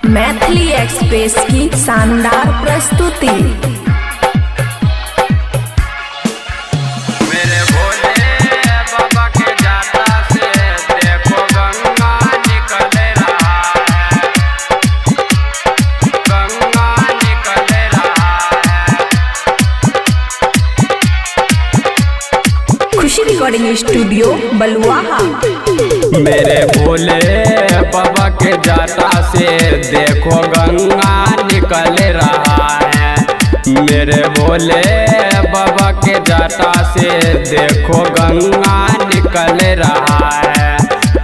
Maithili express की शानदार प्रस्तुति। मेरे भोले बाबा के जाता से देखो गंगा निकल रहा है, गंगा निकल रहा है। खुशी रिकॉर्डिंग स्टूडियो बलुआहा। मेरे भोले बाबा के जाता से देखो गंगा निकल रहा है। मेरे भोले बाबा के जाता से देखो गंगा निकल रहा है।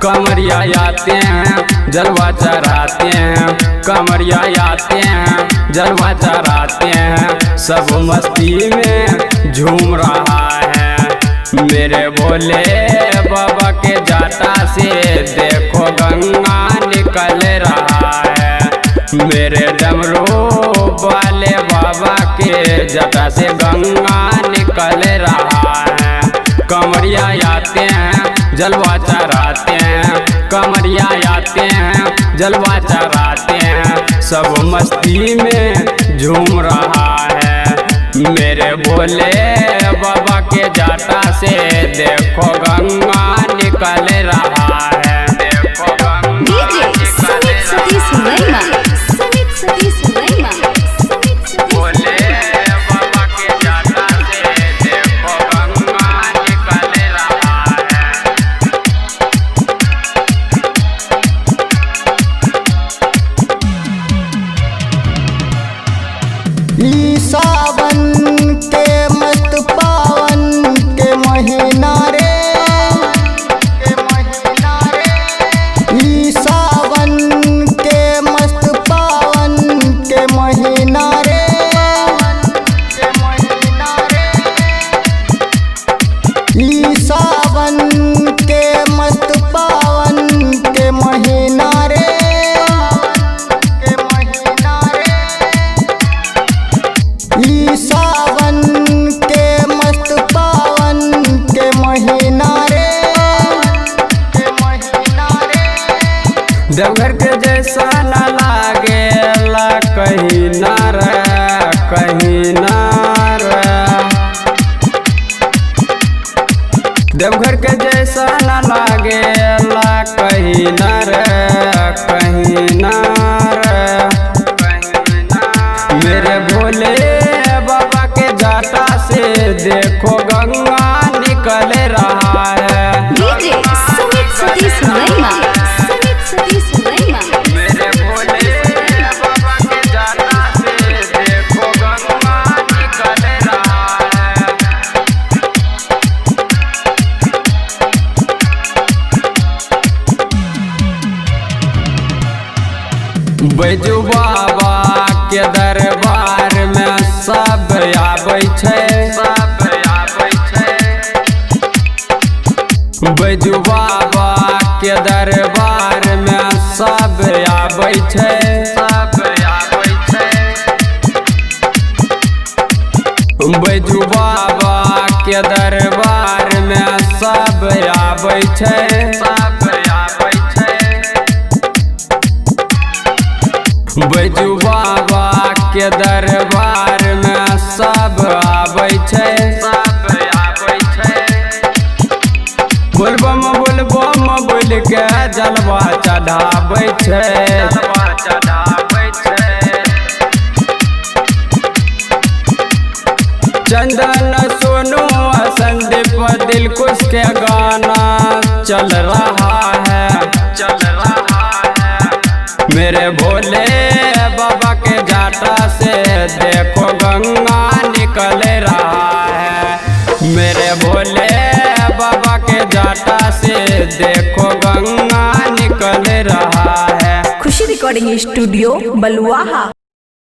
कमरिया आते हैं जलवा चढ़ाते हैं, कमरिया आते हैं जलवा चढ़ाते हैं, सब मस्ती में झूम रहा है। मेरे भोले बाबा के जाता से देखो गंगा निकल रहा है। मेरे डमरू वाले बाबा के जाता से गंगा निकल रहा है। कमरिया आते हैं जलवा चढ़ाते हैं, कमरिया आते हैं जलवा चढ़ाते हैं, सब मस्ती में झूम रहा है। मेरे भोले बाबा के जाता से देखो गंगा निकल रहा है। देखो गंगा भोले बाबा के जाता से देखो गंगा निकल रहा है। ई सावन के मस्त पावन के महीना रे, ई सावन के मस्त पावन के महीना रे, ई सावन के मस्त पावन के महीना रे, ई सावन के मस्त पावन के महीना रे, देवघर के जैसा न लागे ला कहीं न रे, कहीं न रे। देवघर के जैसा न लागे ला कहीं न रे, कहीं न रे। मेरे भोले बाबा के जाता से देखो गंगा निकल रहा है। मेरे भोले बाबा के जाता से देखो गंगा निकल रहा है। बैजू बाबा के दरबार में सब आबै छै, सब आबै छै। बैजू बाबा के दरबार में सब आबै छै, सब आबै छै। बैजू बाबा के दरबार में सब आबै छै, सब आबै छै। बैजू बाबा के दरबार में सब आबै छै, सब आबै छै। बोलबम बोलबम बोल के जलवा चढ़ाबै छै, जलवा चढ़ाबै छै। चंदन सोनू संदीप दिलखुश के गाना चल रहा है, चल रहा है। मेरे भोले बाबा के जाता से देखो गंगा निकल रहा है। मेरे भोले बाबा के जाता से देखो गंगा निकल रहा है। खुशी रिकॉर्डिंग स्टूडियो बलुआहा।